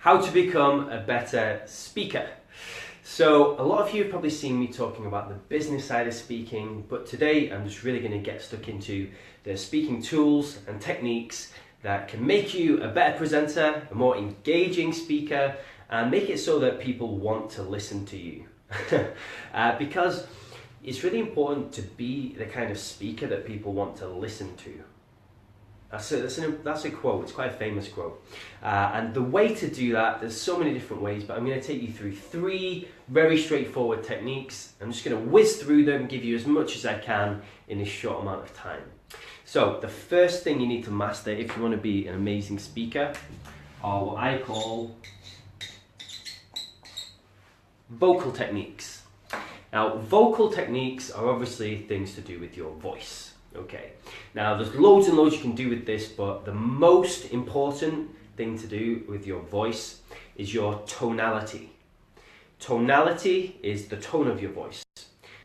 how to become a better speaker. So a lot of you have probably seen me talking about the business side of speaking, but today I'm just really going to get stuck into the speaking tools and techniques that can make you a better presenter, a more engaging speaker, and make it so that people want to listen to you. Because it's really important to be the kind of speaker that people want to listen to. That's a quote, it's quite a famous quote. And the way to do that, there's so many different ways, but I'm going to take you through 3 very straightforward techniques. I'm just going to whiz through them, give you as much as I can in this short amount of time. So the first thing you need to master if you want to be an amazing speaker are what I call vocal techniques. Now, vocal techniques are obviously things to do with your voice. Okay, now there's loads and loads you can do with this, but the most important thing to do with your voice is your tonality. Tonality is the tone of your voice.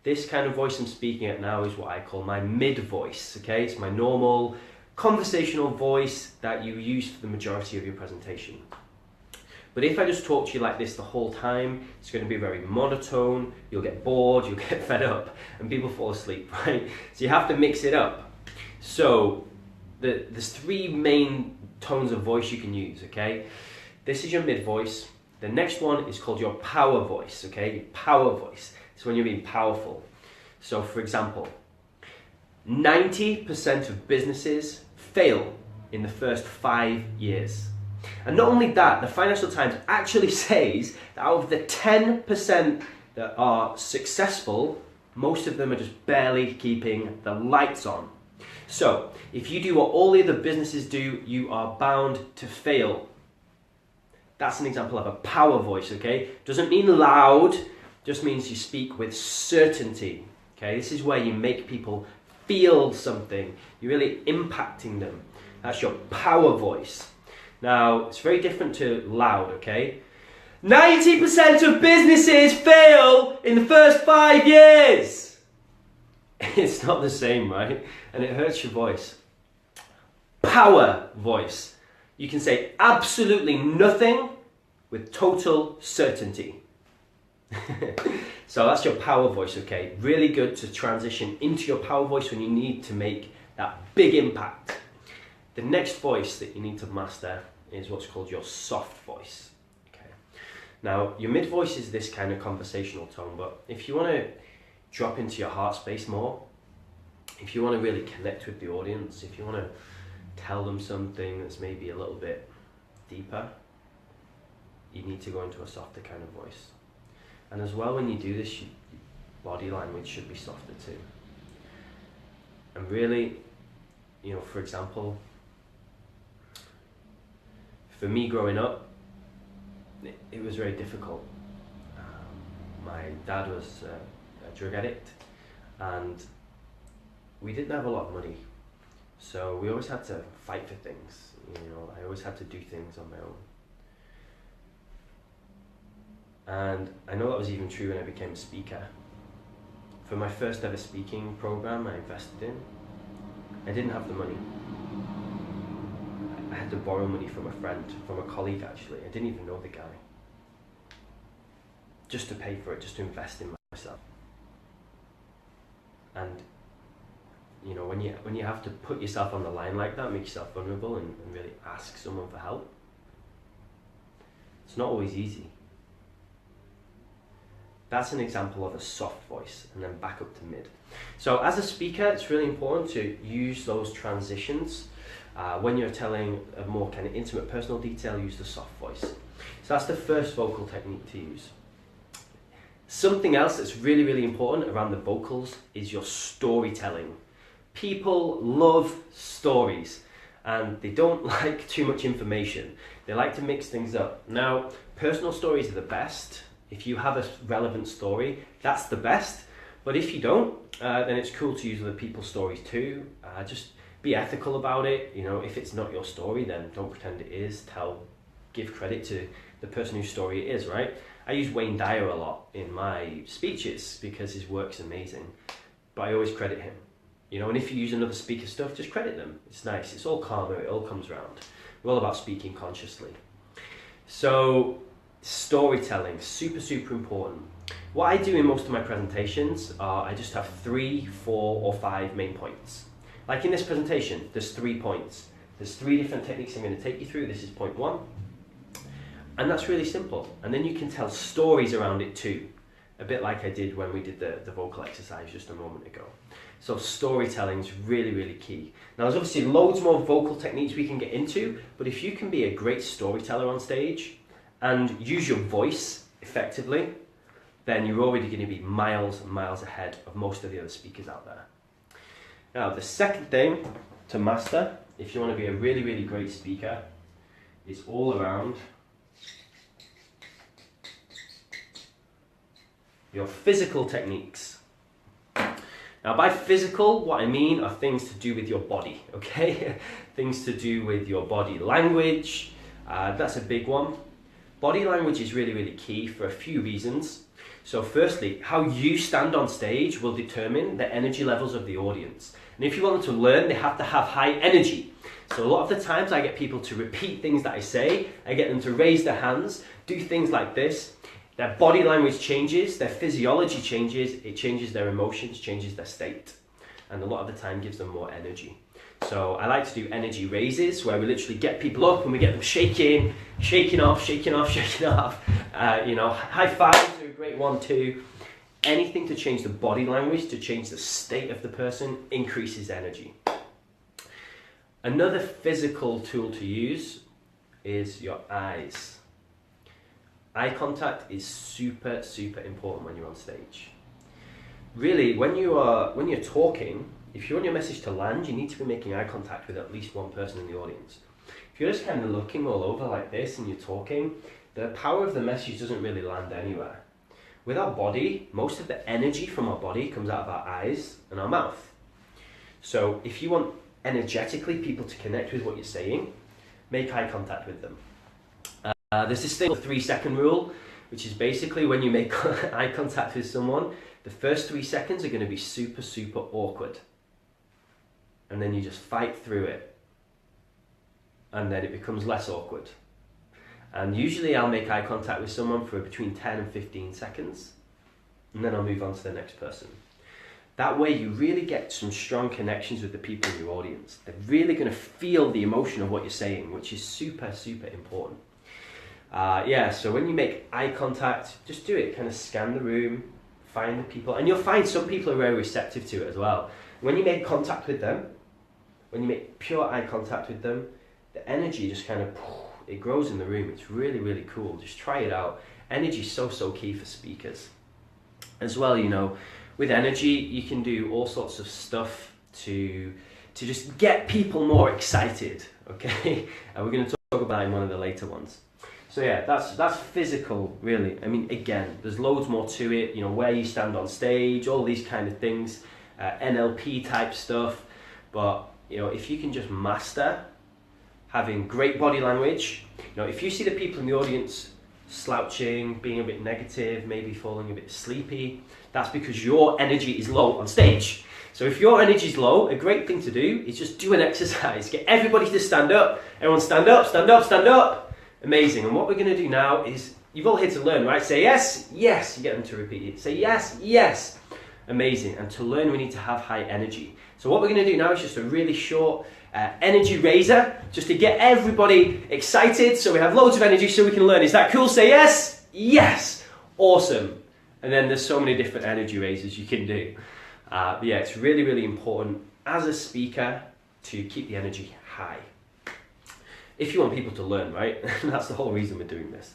This kind of voice I'm speaking at now is what I call my mid voice. Okay, it's my normal conversational voice that you use for the majority of your presentation. But if I just talk to you like this the whole time, it's going to be very monotone, you'll get bored, you'll get fed up, and people fall asleep, right? So you have to mix it up. So there's 3 main tones of voice you can use, okay? This is your mid voice. The next one is called your power voice, okay? Your power voice. It's when you're being powerful. So for example, 90% of businesses fail in the first 5 years. And not only that, the Financial Times actually says that out of the 10% that are successful, most of them are just barely keeping the lights on. So, if you do what all the other businesses do, you are bound to fail. That's an example of a power voice, okay? Doesn't mean loud, just means you speak with certainty, okay? This is where you make people feel something. You're really impacting them. That's your power voice. Now, it's very different to loud, okay? 90% of businesses fail in the first 5 years. It's not the same, right? And it hurts your voice. Power voice. You can say absolutely nothing with total certainty. So that's your power voice, okay? Really good to transition into your power voice when you need to make that big impact. The next voice that you need to master is what's called your soft voice. Okay. Now, your mid voice is this kind of conversational tone, but if you want to drop into your heart space more, if you want to really connect with the audience, if you want to tell them something that's maybe a little bit deeper, you need to go into a softer kind of voice. And as well, when you do this, your body language should be softer too. And really, you know, for example, for me growing up, it was very difficult. My dad was a drug addict, and we didn't have a lot of money, so we always had to fight for things. You know, I always had to do things on my own. And I know that was even true when I became a speaker. For my first ever speaking program I invested in, I didn't have the money. I had to borrow money from a friend, from a colleague actually. I didn't even know the guy. Just to pay for it, just to invest in myself. And you know, when you have to put yourself on the line like that, make yourself vulnerable and really ask someone for help, it's not always easy. That's an example of a soft voice, and then back up to mid. So as a speaker, it's really important to use those transitions. When you're telling a more kind of intimate personal detail, use the soft voice. So that's the first vocal technique to use. Something else that's really, really important around the vocals is your storytelling. People love stories, and they don't like too much information. They like to mix things up. Now, personal stories are the best. If you have a relevant story, that's the best. But if you don't, then it's cool to use other people's stories too. Just be ethical about it. You know, if it's not your story, then don't pretend it is. Give credit to the person whose story it is, right? I use Wayne Dyer a lot in my speeches because his work's amazing, but I always credit him. You know, and if you use another speaker's stuff, just credit them. It's nice. It's all karma. It all comes around. We're all about speaking consciously. So storytelling, super important. What I do in most of my presentations are I just have 3, 4 or 5 main points. Like in this presentation, there's 3 points. There's 3 different techniques I'm going to take you through. This is point 1. And that's really simple. And then you can tell stories around it too. A bit like I did when we did the vocal exercise just a moment ago. So storytelling is really key. Now there's obviously loads more vocal techniques we can get into, but if you can be a great storyteller on stage and use your voice effectively, then you're already going to be miles and miles ahead of most of the other speakers out there. Now the second thing to master, if you want to be a really great speaker, is all around your physical techniques. Now by physical, what I mean are things to do with your body, okay? Things to do with your body language, that's a big one. Body language is really key for a few reasons. So firstly, how you stand on stage will determine the energy levels of the audience. And if you want them to learn, they have to have high energy. So a lot of the times I get people to repeat things that I say, I get them to raise their hands, do things like this. Their body language changes, their physiology changes, it changes their emotions, changes their state. And a lot of the time gives them more energy. So I like to do energy raises where we literally get people up and we get them shaking off. You know, high fives are a great one too. Anything to change the body language, to change the state of the person, increases energy. Another physical tool to use is your eyes. Eye contact is super important when you're on stage. Really, when you're talking, if you want your message to land, you need to be making eye contact with at least one person in the audience. If you're just kind of looking all over like this and you're talking, the power of the message doesn't really land anywhere. With our body, most of the energy from our body comes out of our eyes and our mouth. So if you want energetically people to connect with what you're saying, make eye contact with them. There's this thing, the 3-second rule, which is basically when you make eye contact with someone, the first 3 seconds are going to be super awkward. And then you just fight through it. And then it becomes less awkward. And usually I'll make eye contact with someone for between 10 and 15 seconds. And then I'll move on to the next person. That way you really get some strong connections with the people in your audience. They're really going to feel the emotion of what you're saying, which is super important. So when you make eye contact, just do it. Kind of scan the room, find the people. And you'll find some people are very receptive to it as well. When you make contact with them, when you make pure eye contact with them, the energy just kind of, it grows in the room. It's really cool. Just try it out. Energy is so key for speakers. As well, you know, with energy, you can do all sorts of stuff to just get people more excited, okay? And we're going to talk about it in one of the later ones. So yeah, that's physical, really. I mean, again, there's loads more to it, you know, where you stand on stage, all these kind of things, NLP type stuff. But, you know, if you can just master having great body language, you know, if you see the people in the audience slouching, being a bit negative, maybe falling a bit sleepy, that's because your energy is low on stage. So if your energy is low, a great thing to do is just do an exercise. Get everybody to stand up. Everyone stand up. Amazing. And what we're going to do now is, you've all here to learn, right? Say yes, yes. You get them to repeat it. Say yes, yes. Amazing. And to learn, we need to have high energy. So what we're going to do now is just a really short energy raiser, just to get everybody excited so we have loads of energy so we can learn. Is that cool? Say yes, yes. Awesome. And then there's so many different energy raisers you can do. But yeah, it's really important as a speaker to keep the energy high. If you want people to learn, right? That's the whole reason we're doing this.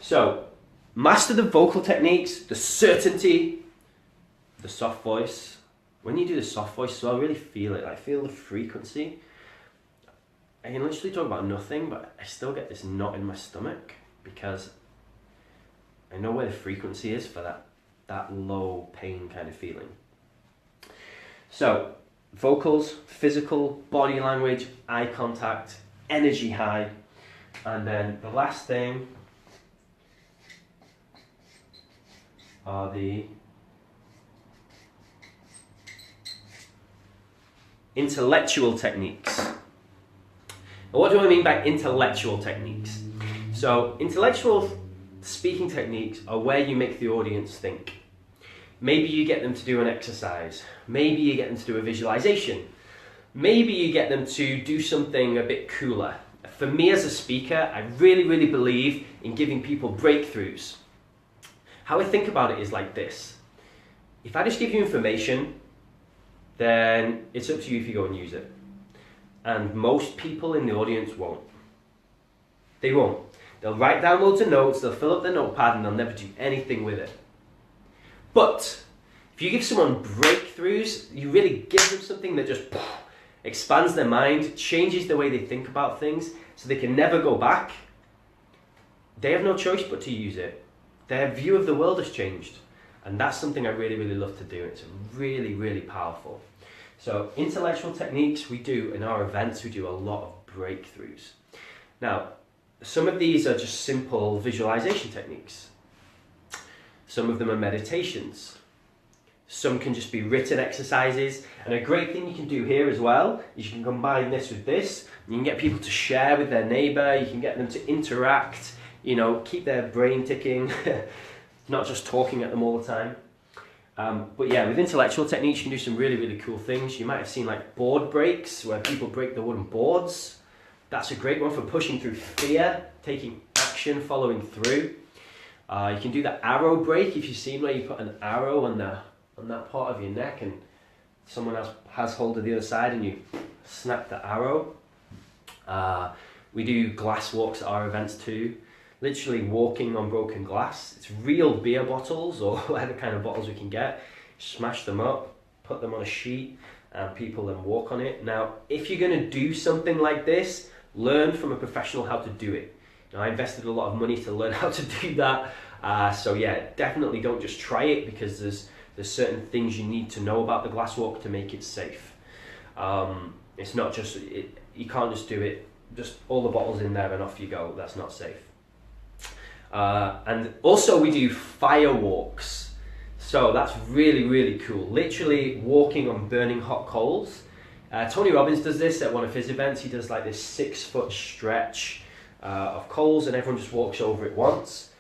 So, master the vocal techniques, the certainty, the soft voice. When you do the soft voice, so I really feel it. I feel the frequency. I can literally talk about nothing, but I still get this knot in my stomach because I know where the frequency is for that low pain kind of feeling. So, vocals, physical, body language, eye contact, energy high, and then the last thing are the intellectual techniques. Now, what do I mean by intellectual techniques? So intellectual speaking techniques are where you make the audience think. Maybe you get them to do an exercise. Maybe you get them to do a visualization. Maybe you get them to do something a bit cooler. For me as a speaker, I really believe in giving people breakthroughs. How I think about it is like this. If I just give you information, then it's up to you if you go and use it. And most people in the audience won't. They won't. They'll write down loads of notes, they'll fill up their notepad, and they'll never do anything with it. But if you give someone breakthroughs, you really give them something that just expands their mind, changes the way they think about things, so they can never go back, they have no choice but to use it. Their view of the world has changed. And that's something I really love to do. It's really powerful. So intellectual techniques, we do in our events, we do a lot of breakthroughs. Now, some of these are just simple visualization techniques. Some of them are meditations. Some can just be written exercises. And a great thing you can do here as well is you can combine this with this. You can get people to share with their neighbor. You can get them to interact, keep their brain ticking, not just talking at them all the time. But yeah, with intellectual techniques, you can do some really cool things. You might have seen like board breaks where people break the wooden boards. That's a great one for pushing through fear, taking action, following through. You can do the arrow break if you've seen where you put an arrow on that part of your neck and someone else has hold of the other side and you snap the arrow. We do glass walks at our events too. Literally walking on broken glass. It's real beer bottles or whatever kind of bottles we can get. Smash them up, put them on a sheet, and people then walk on it. Now, if you're going to do something like this, learn from a professional how to do it. Now, I invested a lot of money to learn how to do that. So yeah, definitely don't just try it because there's certain things you need to know about the glass walk to make it safe. It's not just, you can't just do it, just all the bottles in there and off you go. That's not safe. And also we do fire walks. So that's really cool. Literally walking on burning hot coals. Tony Robbins does this at one of his events. He does like this 6-foot stretch of coals and everyone just walks over it once.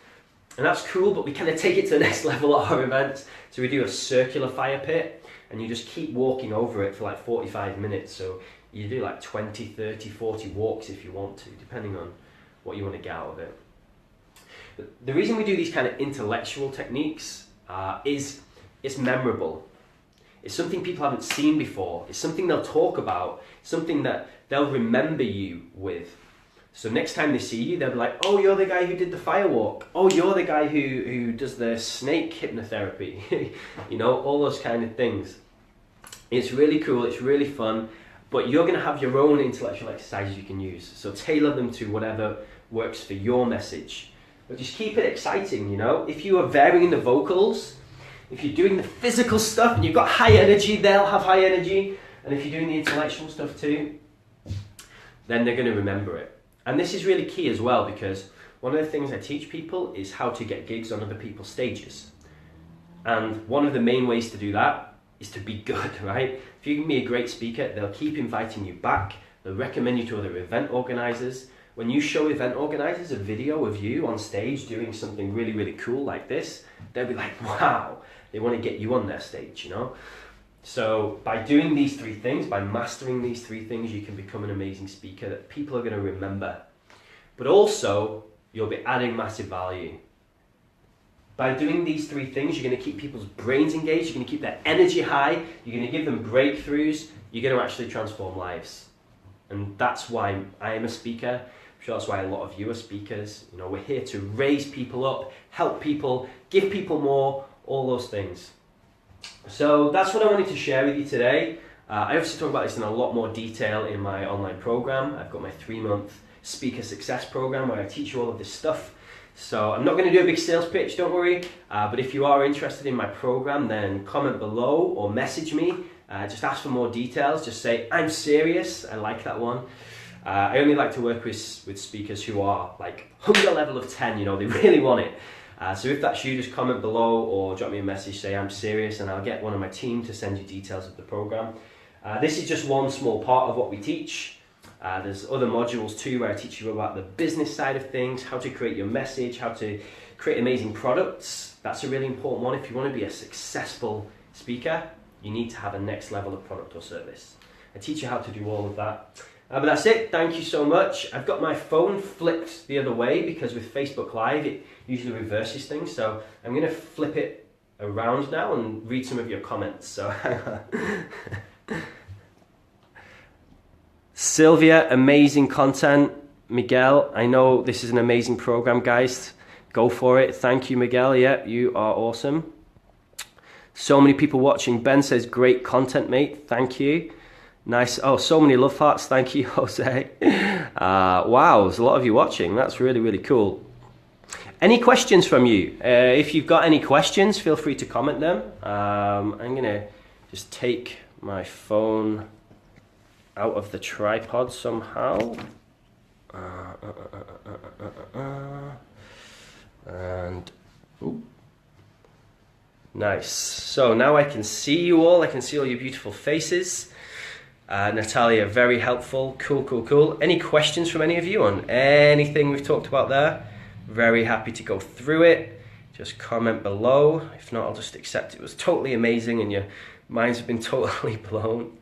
And that's cool, but we kind of take it to the next level at our events. So we do a circular fire pit and you just keep walking over it for like 45 minutes. So you do like 20, 30, 40 walks if you want to, depending on what you want to get out of it. The reason we do these kind of intellectual techniques is it's memorable. It's something people haven't seen before. It's something they'll talk about, something that they'll remember you with. So next time they see you, they'll be like, oh, you're the guy who did the firewalk. Oh, you're the guy who does the snake hypnotherapy. All those kind of things. It's really cool, it's really fun, but you're going to have your own intellectual exercises you can use. So tailor them to whatever works for your message. But just keep it exciting, If you are varying the vocals, if you're doing the physical stuff and you've got high energy, they'll have high energy. And if you're doing the intellectual stuff too, then they're going to remember it. And this is really key as well, because one of the things I teach people is how to get gigs on other people's stages. And one of the main ways to do that is to be good, right? If you can be a great speaker, they'll keep inviting you back. They'll recommend you to other event organizers. When you show event organizers a video of you on stage doing something really cool like this, they'll be like, wow, they want to get you on their stage, So by doing these 3 things, by mastering these 3 things, you can become an amazing speaker that people are going to remember. But also, you'll be adding massive value. By doing these 3 things, you're going to keep people's brains engaged, you're going to keep their energy high, you're going to give them breakthroughs, you're going to actually transform lives. And that's why I am a speaker. I'm sure that's why a lot of you are speakers. We're here to raise people up, help people, give people more, all those things. So that's what I wanted to share with you today. I obviously talk about this in a lot more detail in my online program. I've got my 3-month speaker success program where I teach you all of this stuff. So I'm not going to do a big sales pitch, don't worry. But if you are interested in my program, then comment below or message me. Just ask for more details. Just say, I'm serious. I like that one. I only like to work with speakers who are like hunger level of 10, they really want it. So if that's you, just comment below or drop me a message, say I'm serious, and I'll get one of my team to send you details of the program. This is just one small part of what we teach. There's other modules too where I teach you about the business side of things, how to create your message, how to create amazing products. That's a really important one. If you want to be a successful speaker, you need to have a next level of product or service. I teach you how to do all of that. But that's it. Thank you so much. I've got my phone flipped the other way because with Facebook Live, it usually reverses things. So I'm going to flip it around now and read some of your comments. So Sylvia, amazing content. Miguel, I know this is an amazing program, guys. Go for it. Thank you, Miguel. Yeah, you are awesome. So many people watching. Ben says, great content, mate. Thank you. Nice. Oh, so many love hearts. Thank you, Jose. Wow, there's a lot of you watching. That's really, really cool. Any questions from you? If you've got any questions, feel free to comment them. I'm going to just take my phone out of the tripod somehow. And ooh. Nice. So now I can see you all. I can see all your beautiful faces. Natalia, very helpful. Cool, cool, cool. Any questions from any of you on anything we've talked about there? Very happy to go through it. Just comment below. If not, I'll just accept it was totally amazing and your minds have been totally blown.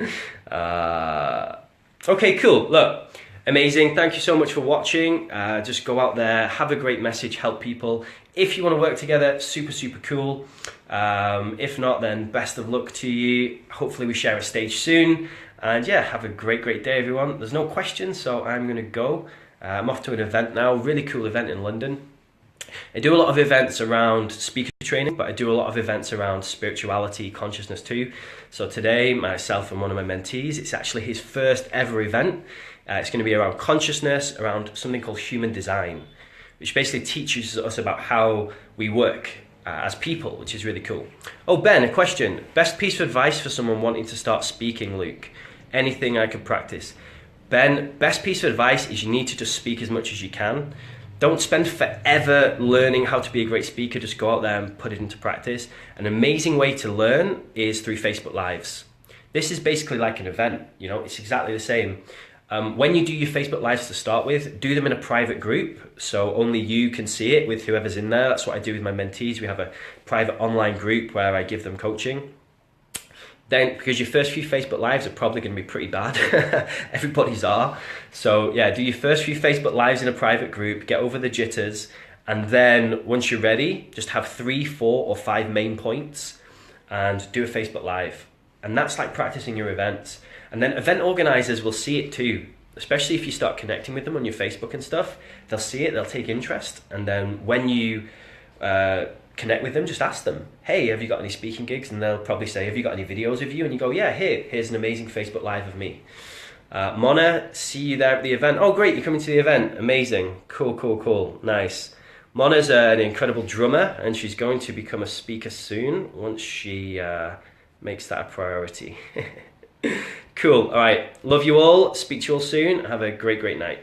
Okay, cool. Look, amazing. Thank you so much for watching. Just go out there, have a great message, help people. If you want to work together, super, super cool. If not, then best of luck to you. Hopefully we share a stage soon. And yeah, have a great, great day, everyone. There's no questions, so I'm going to go. I'm off to an event now, really cool event in London. I do a lot of events around speaker training, but I do a lot of events around spirituality, consciousness too. So today, myself and one of my mentees, it's actually his first ever event. It's going to be around consciousness, around something called human design, which basically teaches us about how we work as people, which is really cool. Oh, Ben, a question. Best piece of advice for someone wanting to start speaking, Luke? Anything I could practice? Ben, best piece of advice is you need to just speak as much as you can. Don't spend forever learning how to be a great speaker. Just go out there and put it into practice. An amazing way to learn is through Facebook Lives. This is basically like an event, you know, it's exactly the same. When you do your Facebook Lives to start with, do them in a private group, so only you can see it with whoever's in there. That's what I do with my mentees. We have a private online group where I give them coaching. Then, because your first few Facebook Lives are probably going to be pretty bad, everybody's are. So yeah, do your first few Facebook Lives in a private group, get over the jitters, and then once you're ready, just have 3, 4, or 5 main points and do a Facebook Live. And that's like practicing your events. And then event organizers will see it too, especially if you start connecting with them on your Facebook and stuff. They'll see it, they'll take interest, and then when you connect with them, just ask them, hey, have you got any speaking gigs? And they'll probably say, have you got any videos of you? And you go, yeah, here's an amazing Facebook Live of me. Mona, see you there at the event. Oh, great, you're coming to the event. Amazing. Cool, cool, cool. Nice. Mona's an incredible drummer, and she's going to become a speaker soon once she makes that a priority. Cool. All right. Love you all. Speak to you all soon. Have a great, great night.